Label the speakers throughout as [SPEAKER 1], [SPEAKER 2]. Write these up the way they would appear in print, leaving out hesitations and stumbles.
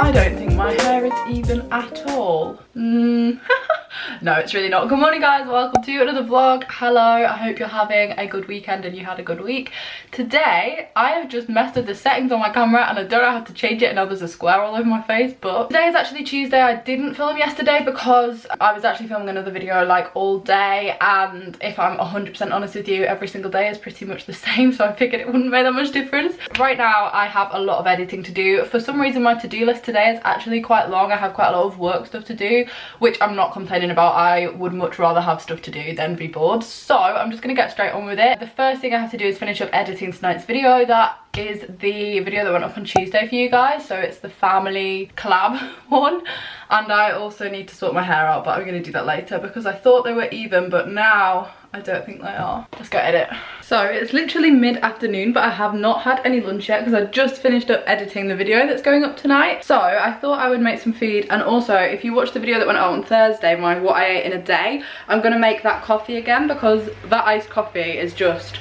[SPEAKER 1] I don't think my hair is even at all. No, it's really not. Good morning guys, welcome to another vlog. Hello, I hope you're having a good weekend and you had a good week. Today, I have just messed with the settings on my camera and I don't know how to change it and now there's a square all over my face, but today is actually Tuesday. I didn't film yesterday because I was actually filming another video like all day, and if I'm 100% honest with you, every single day is pretty much the same, so I figured it wouldn't make that much difference. Right now, I have a lot of editing to do. For some reason, my to-do list today is actually quite long. I have quite a lot of work stuff to do, which I'm not complaining about. I would much rather have stuff to do than be bored, so I'm just gonna get straight on with it. The first thing I have to do is finish up editing tonight's video. That is the video that went up on Tuesday for you guys, so it's the family collab one, and I also need to sort my hair out, but I'm gonna do that later because I thought they were even, but now I don't think they are. Let's go edit. So it's literally mid-afternoon, but I have not had any lunch yet because I just finished up editing the video that's going up tonight. So I thought I would make some food, and also if you watched the video that went out on Thursday, my what I ate in a day, I'm gonna make that coffee again because that iced coffee is just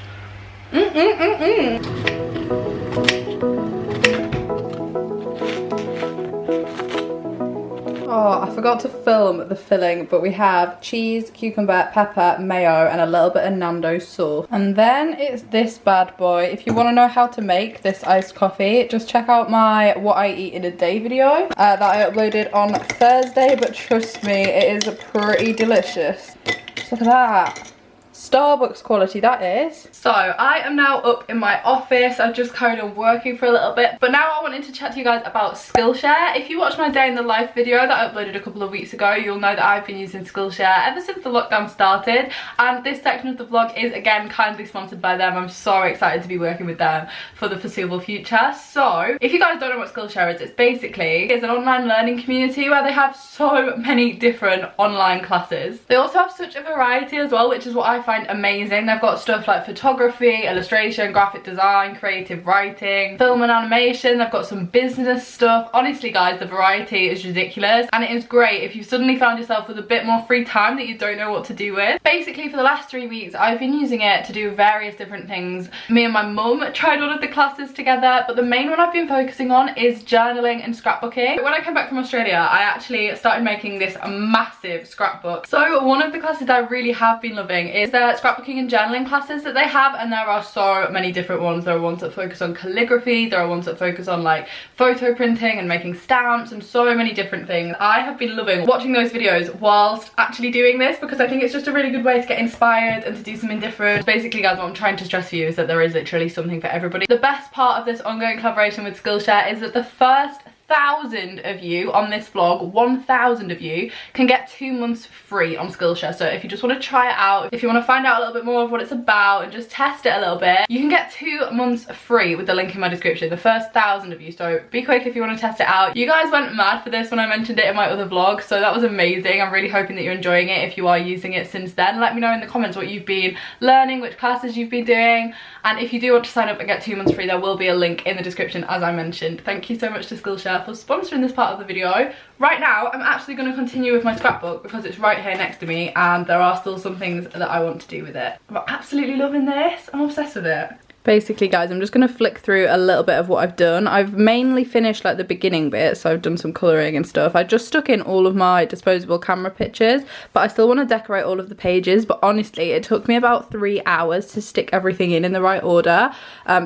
[SPEAKER 1] Oh, I forgot to film the filling, but we have cheese, cucumber, pepper, mayo, and a little bit of Nando's sauce. And then it's this bad boy. If you want to know how to make this iced coffee, just check out my what I eat in a day video that I uploaded on Thursday, but trust me, it is pretty delicious. Just look at that. Starbucks quality that is. So I am now up in my office. I've just carried on working for a little bit, but now I wanted to chat to you guys about Skillshare. If you watched my day in the life video that I uploaded a couple of weeks ago, you'll know that I've been using Skillshare ever since the lockdown started, and this section of the vlog is again kindly sponsored by them. I'm so excited to be working with them for the foreseeable future. So if you guys don't know what Skillshare is, it's an online learning community where they have so many different online classes. They also have such a variety as well, which is what I find amazing. They've got stuff like photography, illustration, graphic design, creative writing, film and animation. They've got some business stuff. Honestly guys, the variety is ridiculous, and it is great if you've suddenly found yourself with a bit more free time that you don't know what to do with. Basically for the last 3 weeks I've been using it to do various different things. Me and my mum tried all of the classes together, but the main one I've been focusing on is journaling and scrapbooking. When I came back from Australia, I actually started making this massive scrapbook. So one of the classes I really have been loving is their scrapbooking and journaling classes that they have, and there are so many different ones. There are ones that focus on calligraphy, there are ones that focus on like photo printing and making stamps, and so many different things. I have been loving watching those videos whilst actually doing this because I think it's just a really good way to get inspired and to do something different. Basically guys, what I'm trying to stress for you is that there is literally something for everybody. The best part of this ongoing collaboration with Skillshare is that the first 1,000 of you on this vlog, 1,000 of you can get 2 months free on Skillshare. So if you just want to try it out, if you want to find out a little bit more of what it's about and just test it a little bit, you can get 2 months free with the link in my description, the first 1,000 of you. So be quick if you want to test it out. You guys went mad for this when I mentioned it in my other vlog, so that was amazing. I'm really hoping that you're enjoying it. If you are using it since then, let me know in the comments what you've been learning, which classes you've been doing, and if you do want to sign up and get 2 months free, there will be a link in the description as I mentioned. Thank you so much to Skillshare for sponsoring this part of the video. Right now I'm actually going to continue with my scrapbook because it's right here next to me and there are still some things that I want to do with it. I'm absolutely loving this. I'm obsessed with it. Basically guys, I'm just going to flick through a little bit of what I've done. I've mainly finished like the beginning bit, so I've done some colouring and stuff. I just stuck in all of my disposable camera pictures, but I still want to decorate all of the pages. But honestly, it took me about 3 hours to stick everything in the right order,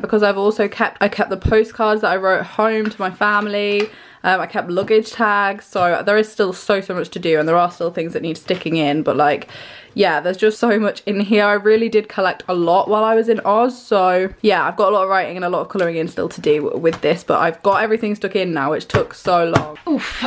[SPEAKER 1] because I've also kept the postcards that I wrote home to my family. I kept luggage tags, so there is still so much to do, and there are still things that need sticking in, but like, yeah, there's just so much in here. I really did collect a lot while I was in Oz, so yeah, I've got a lot of writing and a lot of colouring in still to do with this, but I've got everything stuck in now, which took so long. Oof.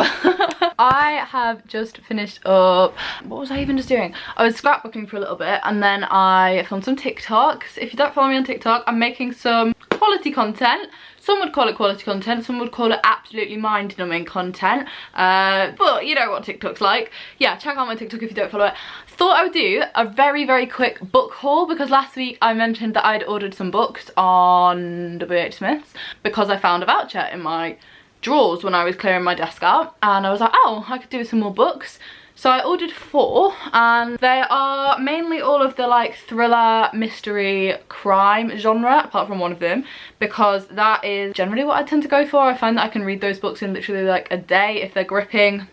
[SPEAKER 1] I have just finished up, what was I even just doing? I was scrapbooking for a little bit, and then I filmed some TikToks. If you don't follow me on TikTok, I'm making some quality content. Some would call it quality content, some would call it absolutely mind-numbing content, but you know what TikTok's like. Yeah, check out my TikTok if you don't follow it. Thought I would do a very quick book haul because last week I mentioned that I'd ordered some books on WH Smith's because I found a voucher in my drawers when I was clearing my desk out, and I was like, oh, I could do with some more books. So I ordered 4, and they are mainly all of the like thriller, mystery, crime genre, apart from one of them, because that is generally what I tend to go for. I find that I can read those books in literally like a day if they're gripping.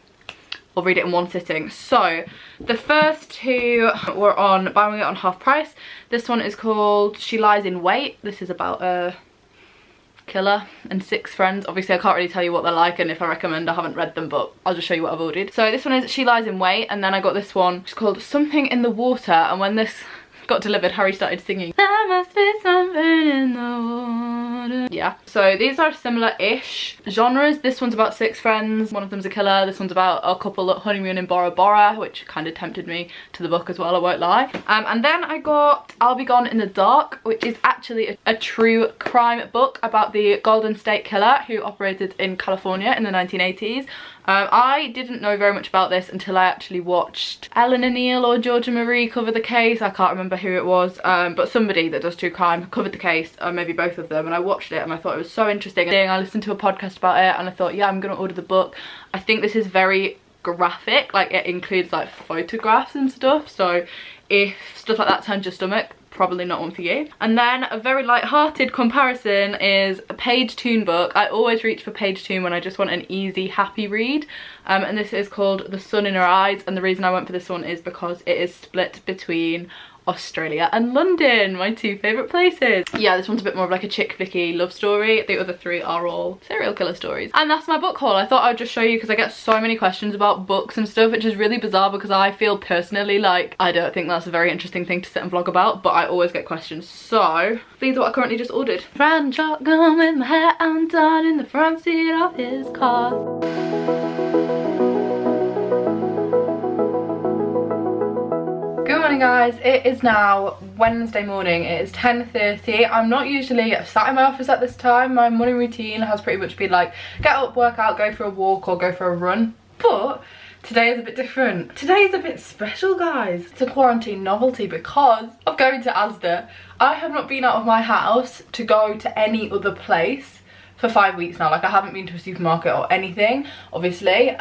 [SPEAKER 1] I'll read it in one sitting. So the first 2 were on buy one get on half price. This one is called She Lies in Wait. This is about a killer and 6 friends. Obviously I can't really tell you what they're like, and if I recommend, I haven't read them, but I'll just show you what I've ordered. So this one is She Lies in Wait, and then I got this one, it's called Something in the Water, and when this got delivered, Harry started singing, there must be something in the water. Yeah, so these are similar-ish genres. This one's about 6 friends, one of them's a killer. This one's about a couple that honeymoon in Bora Bora, which kind of tempted me to the book as well, I won't lie. And then I got I'll Be Gone in the Dark, which is actually a true crime book about the Golden State Killer who operated in California in the 1980s. I didn't know very much about this until I actually watched Eleanor Neale or Georgia Marie cover the case. I can't remember who it was, but somebody that does true crime covered the case, or maybe both of them, and I watched it and I thought it was so interesting. I listened to a podcast about it and I thought, yeah, I'm gonna order the book. I think this is very graphic, like it includes like photographs and stuff, so if stuff like that turns your stomach, probably not one for you. And then a very light-hearted comparison is a Page Toon book. I always reach for Page Toon when I just want an easy, happy read, and this is called The Sun in Her Eyes, and the reason I went for this one is because it is split between Australia and London, my 2 favourite places. Yeah, this one's a bit more of like a chick flicky love story. The other 3 are all serial killer stories. And that's my book haul. I thought I'd just show you because I get so many questions about books and stuff, which is really bizarre because I feel personally like I don't think that's a very interesting thing to sit and vlog about, but I always get questions. So these are what I currently just ordered. Riding shotgun with my hair undone in the front seat of his car. Good morning guys, it is now Wednesday morning, it is 10:30. I'm not usually sat in my office at this time. My morning routine has pretty much been like get up, work out, go for a walk or go for a run, but today is a bit different. Today is a bit special guys. It's a quarantine novelty because of going to Asda. I have not been out of my house to go to any other place for 5 weeks now. Like I haven't been to a supermarket or anything, obviously,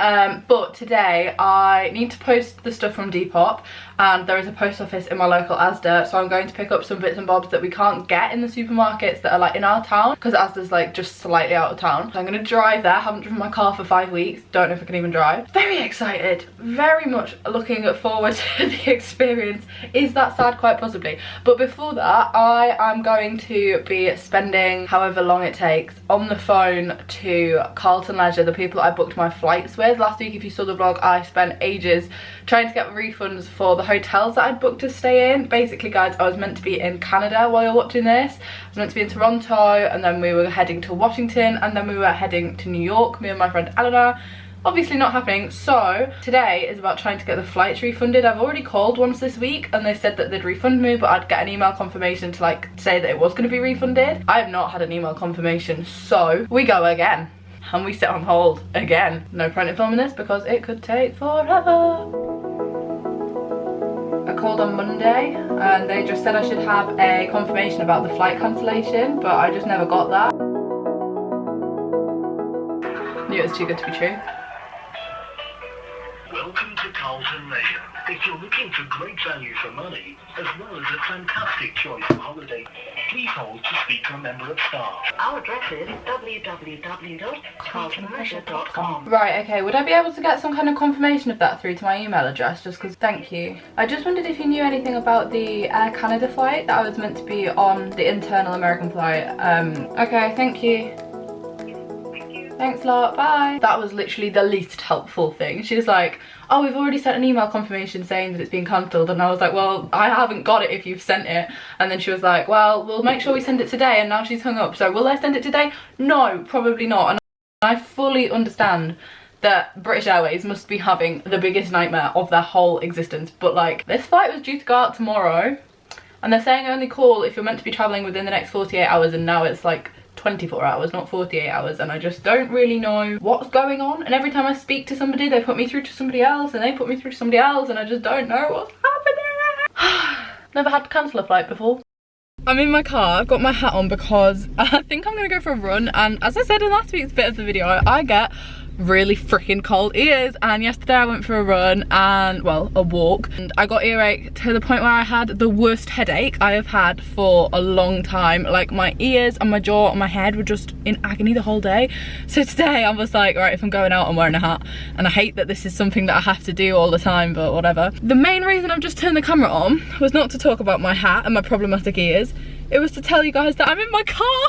[SPEAKER 1] but today I need to post the stuff from Depop, and there is a post office in my local Asda, so I'm going to pick up some bits and bobs that we can't get in the supermarkets that are like in our town, because Asda's like just slightly out of town. So I'm gonna drive there. Haven't driven my car for 5 weeks, don't know if I can even drive. Very excited, very much looking forward to the experience. Is that sad? Quite possibly. But before that, I am going to be spending however long it takes on the phone to Carlton Leisure, the people I booked my flights with. Last week, if you saw the vlog, I spent ages trying to get refunds for the hotels that I'd booked to stay in. Basically guys, I was meant to be in Canada while you're watching this. I was meant to be in Toronto, and then we were heading to Washington, and then we were heading to New York, me and my friend Eleanor. Obviously not happening, so today is about trying to get the flights refunded. I've already called once this week and they said that they'd refund me, but I'd get an email confirmation to like say that it was going to be refunded. I have not had an email confirmation, so we go again and we sit on hold again. No point in filming this because it could take forever. I called on Monday and they just said I should have a confirmation about the flight cancellation, but I just never got that. Knew it was too good to be true.
[SPEAKER 2] Welcome to Carlton Leisure. If you're looking for great value for money, as well as a fantastic choice of holiday, please hold to speak to a member of staff. Our address is www.carltonleisure.com.
[SPEAKER 1] Right, okay, would I be able to get some kind of confirmation of that through to my email address, just because, thank you. I just wondered if you knew anything about the Air Canada flight that I was meant to be on, the internal American flight. Okay, thank you. Thanks a lot, bye. That was literally the least helpful thing. She was like, oh, we've already sent an email confirmation saying that it's been cancelled. And I was like, well, I haven't got it if you've sent it. And then she was like, well, we'll make sure we send it today. And now she's hung up. So will I send it today? No, probably not. And I fully understand that British Airways must be having the biggest nightmare of their whole existence. But like, this flight was due to go out tomorrow. And they're saying only call if you're meant to be travelling within the next 48 hours. And now it's like 24 hours, not 48 hours, and I just don't really know what's going on. And every time I speak to somebody, they put me through to somebody else, and they put me through to somebody else, and I just don't know what's happening. Never had to cancel a flight before. I'm in my car, I've got my hat on because I think I'm gonna go for a run, and as I said in last week's bit of the video, I get really freaking cold ears, and yesterday I went for a run and, well, a walk, and I got earache to the point where I had the worst headache I have had for a long time. Like, my ears and my jaw and my head were just in agony the whole day. So today I was like, right, if I'm going out, I'm wearing a hat, and I hate that this is something that I have to do all the time, but whatever. The main reason I've just turned the camera on was not to talk about my hat and my problematic ears. It was to tell you guys that I'm in my car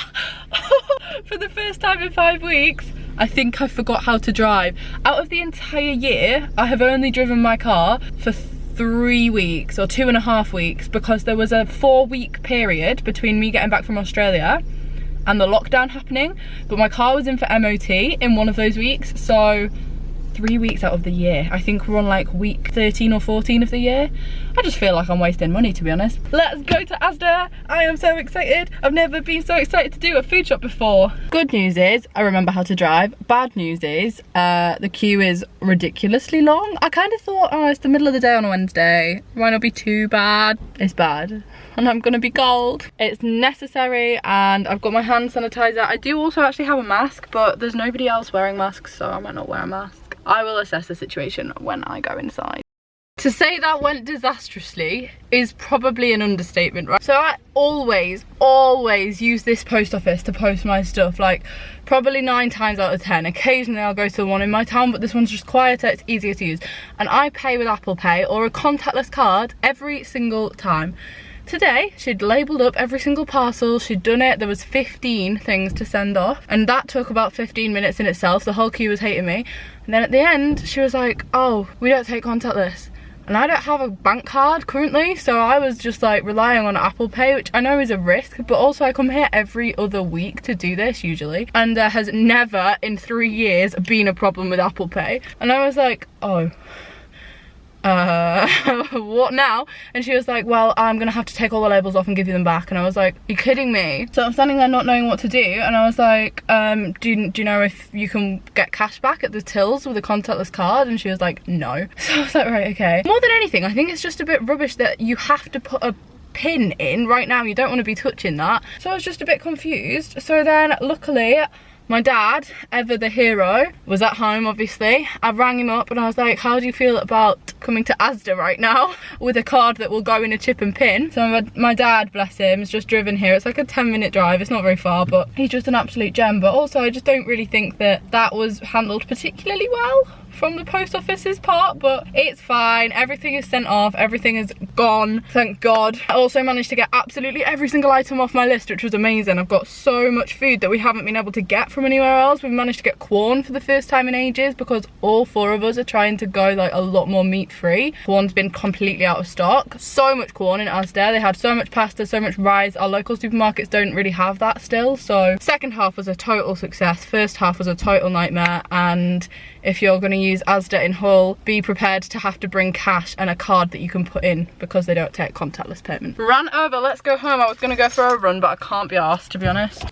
[SPEAKER 1] for the first time in 5 weeks. I think I forgot how to drive. Out of the entire year, I have only driven my car for 3 weeks or 2.5 weeks, because there was a 4-week period between me getting back from Australia and the lockdown happening, but my car was in for MOT in one of those weeks, so 3 weeks out of the year. I think we're on like week 13 or 14 of the year. I just feel like I'm wasting money, to be honest. Let's go to Asda. I am so excited. I've never been so excited to do a food shop before. Good news is I remember how to drive. Bad news is the queue is ridiculously long. I kind of thought, oh, it's the middle of the day on a Wednesday, it might not be too bad. It's bad, and I'm gonna be cold. It's necessary, and I've got my hand sanitizer. I do also actually have a mask, but there's nobody else wearing masks, so I might not wear a mask. I will assess the situation when I go inside. To say that went disastrously is probably an understatement, right? So I always use this post office to post my stuff, like probably 9 times out of 10. Occasionally I'll go to the one in my town, but this one's just quieter, it's easier to use. And I pay with Apple Pay or a contactless card every single time. Today, she'd labelled up every single parcel, she'd done it, there was 15 things to send off, and that took about 15 minutes in itself. The whole queue was hating me. And then at the end, she was like, oh, we don't take contactless. And I don't have a bank card currently, so I was just like relying on Apple Pay, which I know is a risk, but also I come here every other week to do this usually, and there has never in 3 years been a problem with Apple Pay. And I was like, oh, what now? And she was like, well, I'm gonna have to take all the labels off and give you them back. And I was like, you kidding me? So I'm standing there not knowing what to do, and I was like, do you know if you can get cash back at the tills with a contactless card? And she was like, no. So I was like, right, okay. More than anything, I think it's just a bit rubbish that you have to put a pin in right now. You don't want to be touching that. So I was just a bit confused. So then luckily my dad, ever the hero, was at home, obviously. I rang him up and I was like, how do you feel about coming to Asda right now with a card that will go in a chip and pin? So my dad, bless him, has just driven here. It's like a 10-minute drive. It's not very far, but he's just an absolute gem. But also, I just don't really think that that was handled particularly well from the post office's part, but it's fine. Everything is sent off, everything is gone, thank God. I also managed to get absolutely every single item off my list, which was amazing. I've got so much food that we haven't been able to get from anywhere else. We've managed to get corn for the first time in ages, because all 4 of us are trying to go like a lot more meat free. Corn's been completely out of stock. So much corn in Asda. They had so much pasta, so much rice. Our local supermarkets don't really have that still. So second half was a total success. First half was a total nightmare, and if you're going to use Asda in Hull, be prepared to have to bring cash and a card that you can put in, because they don't take contactless payment. Ran over, let's go home. I was going to go for a run, but I can't be arsed, to be honest.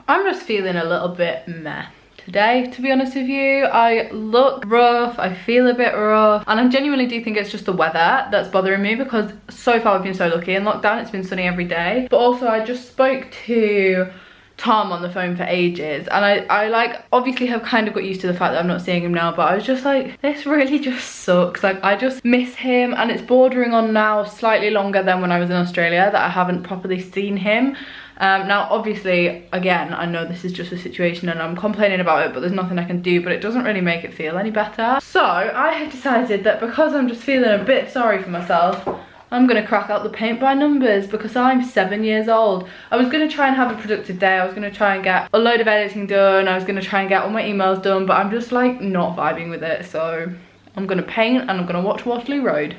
[SPEAKER 1] I'm just feeling a little bit meh today, to be honest with you. I look rough, I feel a bit rough, and I genuinely do think it's just the weather that's bothering me, because so far we've been so lucky in lockdown. It's been sunny every day. But also I just spoke to Tom on the phone for ages, and I like obviously have kind of got used to the fact that I'm not seeing him now, but I was just like, this really just sucks. Like, I just miss him, and it's bordering on now slightly longer than when I was in Australia that I haven't properly seen him. Now obviously, again, I know this is just a situation and I'm complaining about it, but there's nothing I can do, but it doesn't really make it feel any better. So I have decided that because I'm just feeling a bit sorry for myself, I'm gonna crack out the paint by numbers, because I'm 7 years old. I was gonna try and have a productive day. I was gonna try and get a load of editing done. I was gonna try and get all my emails done, but I'm just like not vibing with it. So I'm gonna paint and I'm gonna watch Waterloo Road.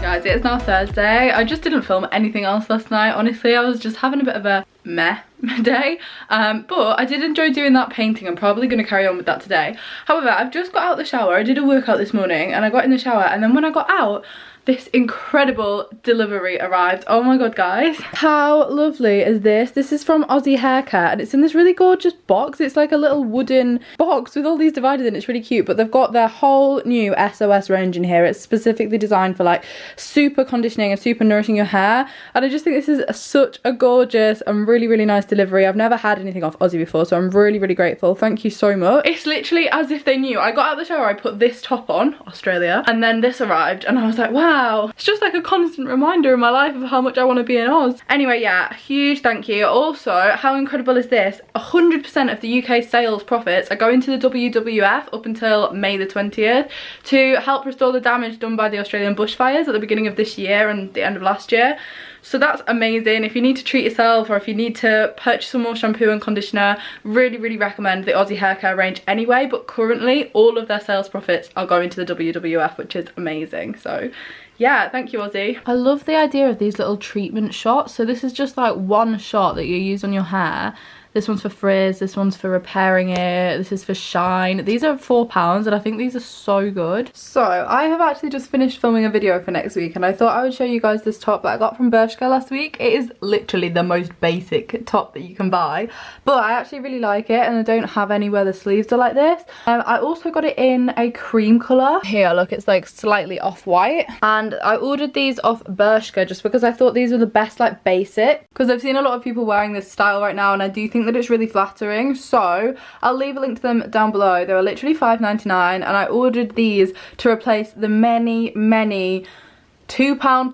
[SPEAKER 1] Guys, it's now Thursday. I just didn't film anything else last night. Honestly, I was just having a bit of a meh day, but I did enjoy doing that painting. I'm probably going to carry on with that today. However, I've just got out of the shower. I did a workout this morning and I got in the shower, and then when I got out, this incredible delivery arrived. Oh my god, guys, how lovely is this? This is from Aussie Haircare and it's in this really gorgeous box. It's like a little wooden box with all these divided in. It's really cute, but they've got their whole new SOS range in here. It's specifically designed for like super conditioning and super nourishing your hair, and I just think this is such a gorgeous and really nice delivery. I've never had anything off Aussie before, so I'm really grateful. Thank you so much. It's literally as if they knew. I got out of the shower, I put this top on, Australia, and then this arrived and I was like, wow, it's just like a constant reminder in my life of how much I want to be in Oz. Anyway, yeah, huge thank you. Also, how incredible is this? 100% of the UK sales profits are going to the WWF up until May the 20th to help restore the damage done by the Australian bushfires at the beginning of this year and the end of last year. So that's amazing. If you need to treat yourself or if you need to purchase some more shampoo and conditioner, really recommend the Aussie Haircare range anyway. But currently all of their sales profits are going to the WWF, which is amazing. So yeah, thank you, Aussie. I love the idea of these little treatment shots. So this is just like one shot that you use on your hair. This one's for frizz, this one's for repairing it, this is for shine. These are £4 and I think these are so good. So I have actually just finished filming a video for next week and I thought I would show you guys this top that I got from Bershka last week. It is literally the most basic top that you can buy, but I actually really like it and I don't have any where the sleeves are like this. I also got it in a cream colour. Here, look, it's like slightly off-white, and I ordered these off Bershka just because I thought these were the best like basic, because I've seen a lot of people wearing this style right now and I do think that it's really flattering. So I'll leave a link to them down below. They were literally £5.99 and I ordered these to replace the many £2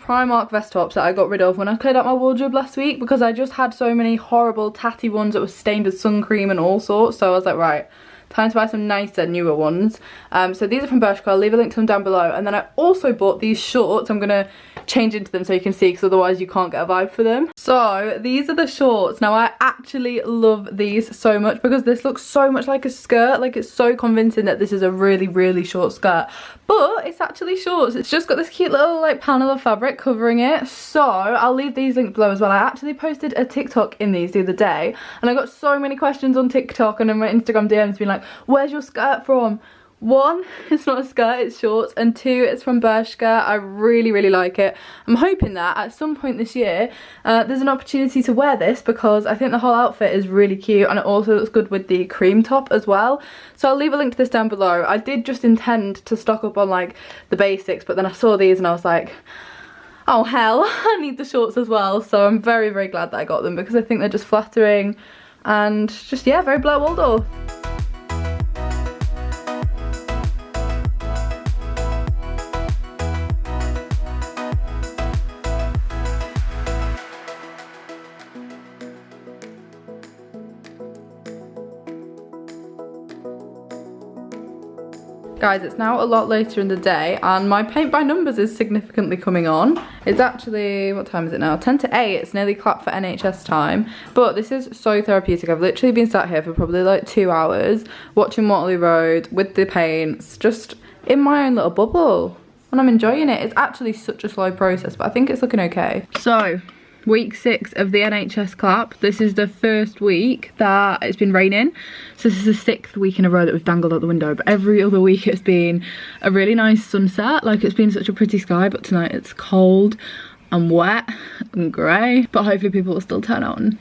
[SPEAKER 1] Primark vest tops that I got rid of when I cleared out my wardrobe last week, because I just had so many horrible tatty ones that were stained with sun cream and all sorts. So I was like, right, time to buy some nicer, newer ones. So these are from Bershka. I'll leave a link to them down below. And then I also bought these shorts. I'm gonna change into them so you can see, because otherwise you can't get a vibe for them. So these are the shorts. Now I actually love these so much because this looks so much like a skirt. Like, it's so convincing that this is a really short skirt, but it's actually shorts. It's just got this cute little like panel of fabric covering it. So I'll leave these linked below as well. I actually posted a TikTok in these the other day and I got so many questions on TikTok and in my Instagram DMs being like, where's your skirt from? One, it's not a skirt, it's shorts, and two, it's from Bershka. I really like it. I'm hoping that at some point this year there's an opportunity to wear this, because I think the whole outfit is really cute and it also looks good with the cream top as well. So I'll leave a link to this down below. I did just intend to stock up on like the basics, but then I saw these and I was like, oh hell, I need the shorts as well. So I'm very glad that I got them, because I think they're just flattering and just, yeah, very Blair Waldorf. Guys, it's now a lot later in the day and my paint by numbers is significantly coming on. It's actually, what time is it now? 10 to 8, it's nearly clap for NHS time. But this is so therapeutic. I've literally been sat here for probably like 2 hours watching Waterloo Road with the paints, just in my own little bubble. And I'm enjoying it. It's actually such a slow process, but I think it's looking okay. So, week 6 of the NHS clap. This is the first week that it's been raining, so this is the 6th week in a row that we've dangled out the window, but every other week it's been a really nice sunset. Like, it's been such a pretty sky, but tonight it's cold and wet and grey, but hopefully people will still turn out and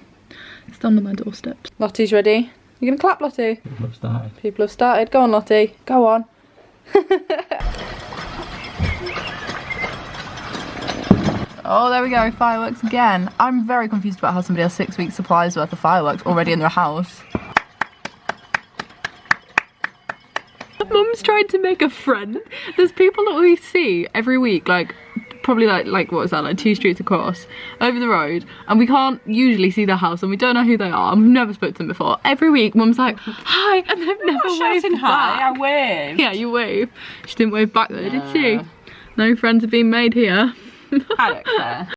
[SPEAKER 1] stand on their doorsteps. Lottie's ready. You gonna clap, Lottie?
[SPEAKER 3] People have started.
[SPEAKER 1] People have started. Go on, Lottie, go on. Oh, there we go, fireworks again. I'm very confused about how somebody has 6 weeks supplies worth of fireworks already in their house. Mum's trying to make a friend. There's people that we see every week, like, probably like what was that, like 2 streets across, over the road, and we can't usually see their house and we don't know who they are. I've never spoken to them before. Every week Mum's like, hi, and they've never waved back.
[SPEAKER 4] I waved.
[SPEAKER 1] Yeah, you wave. She didn't wave back though, did she? No friends have been made here.
[SPEAKER 4] I don't care.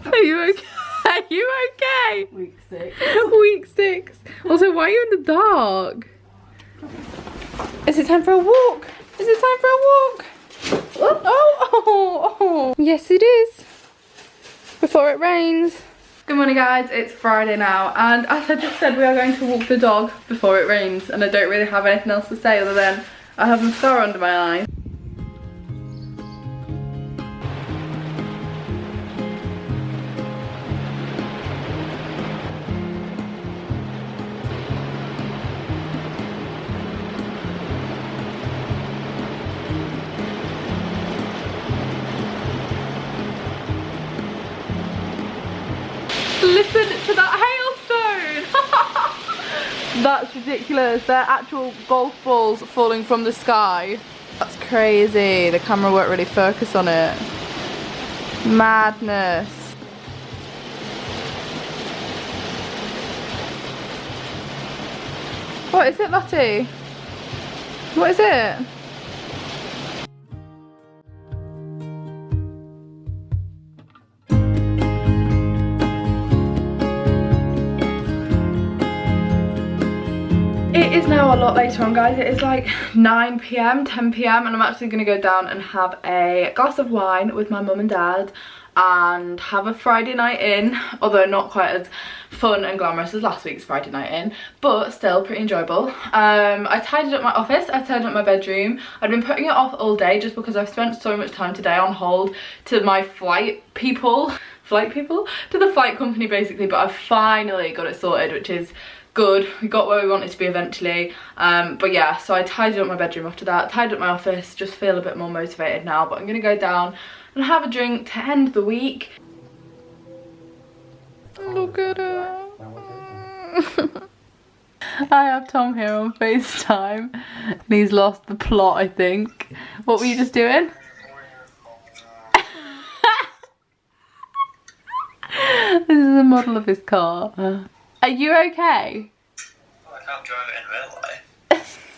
[SPEAKER 1] Are you okay? Are you okay?
[SPEAKER 4] Week 6.
[SPEAKER 1] Week 6. Also, why are you in the dark? Is it time for a walk? Is it time for a walk? Oh. Yes, it is. Before it rains. Good morning guys, it's Friday now, and as I just said, we are going to walk the dog before it rains, and I don't really have anything else to say other than I have mascara under my eyes. Listen to that hailstone! That's ridiculous. They're actual golf balls falling from the sky. That's crazy. The camera won't really focus on it. Madness. What is it, Lottie? What is it? It is now a lot later on, guys. It is like 9 PM, 10 PM, and I'm actually going to go down and have a glass of wine with my mum and dad and have a Friday night in, although not quite as fun and glamorous as last week's Friday night in, but still pretty enjoyable. I tidied up my office, I tidied up my bedroom. I'd been putting it off all day just because I've spent so much time today on hold to my to the flight company basically, but I've finally got it sorted, which is good. We got where we wanted to be eventually, but yeah, so I tidied up my bedroom after that, tidied up my office, just feel a bit more motivated now. But I'm gonna go down and have a drink to end the week. Look at her. I have Tom here on FaceTime and he's lost the plot, I think. What were you just doing? This is the model of his car. Are you okay?
[SPEAKER 3] Well, I can't drive it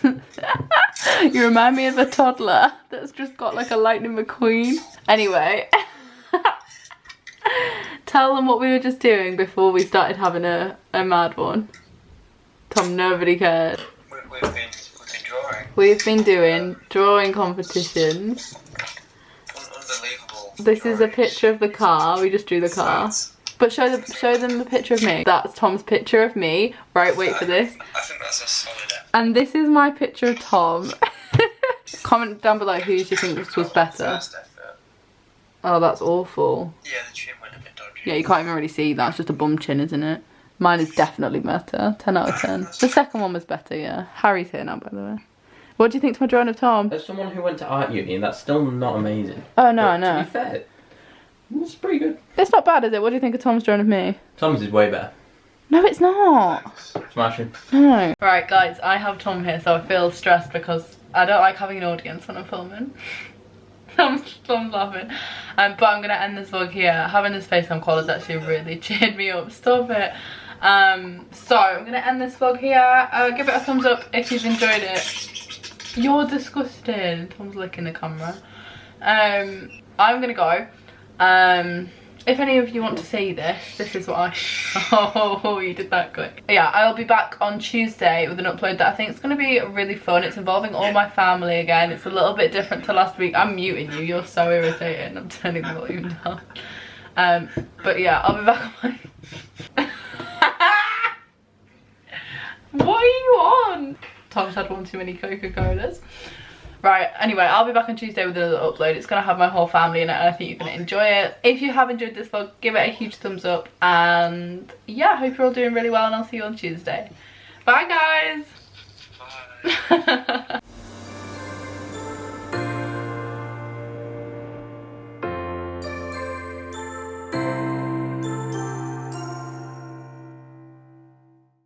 [SPEAKER 3] in real life.
[SPEAKER 1] You remind me of a toddler that's just got like a Lightning McQueen. Anyway, tell them what we were just doing before we started having a mad one. Tom, nobody cares.
[SPEAKER 3] We've been drawing.
[SPEAKER 1] We've been doing drawing competitions.
[SPEAKER 3] Unbelievable.
[SPEAKER 1] This is a picture of the car. We just drew the car. But show them the picture of me. That's Tom's picture of me. Right, wait for this.
[SPEAKER 3] I think that's a solid effort.
[SPEAKER 1] And this is my picture of Tom. Comment down below who you think this was better.
[SPEAKER 3] First effort.
[SPEAKER 1] Oh, that's awful.
[SPEAKER 3] Yeah, the chin went a bit dodgy.
[SPEAKER 1] Yeah, you can't even really see that. It's just a bum chin, isn't it? Mine is definitely better. 10 out of 10. The second one was better, yeah. Harry's here now, by the way. What do you think to my drawing of Tom?
[SPEAKER 5] As someone who went to art uni, that's still not amazing.
[SPEAKER 1] Oh, no,
[SPEAKER 5] But
[SPEAKER 1] I know.
[SPEAKER 5] to be fair, it's pretty good.
[SPEAKER 1] It's not bad, is it? What do you think of Tom's drawing of me?
[SPEAKER 5] Tom's is way better.
[SPEAKER 1] No, it's not.
[SPEAKER 5] Smashing.
[SPEAKER 1] No. Right, guys, I have Tom here, so I feel stressed because I don't like having an audience when I'm filming. Tom's laughing. But I'm going to end this vlog here. Having this FaceTime call has actually really cheered me up. Stop it. So, I'm going to end this vlog here. Give it a thumbs up if you've enjoyed it. You're disgusting. Tom's licking the camera. I'm going to go. If any of you want to see this is what I... Oh, you did that quick. Yeah, I'll be back on Tuesday with an upload that I think is going to be really fun. It's involving all my family again. It's a little bit different to last week. I'm muting you. You're so irritating. I'm turning the volume down. But yeah, I'll be back on my... What are you on? Tom's had one too many Coca-Colas. Right, anyway, I'll be back on Tuesday with another upload. It's going to have my whole family in it and I think you're going to enjoy it. If you have enjoyed this vlog, give it a huge thumbs up. And yeah, I hope you're all doing really well and I'll see you on Tuesday. Bye, guys.
[SPEAKER 3] Bye.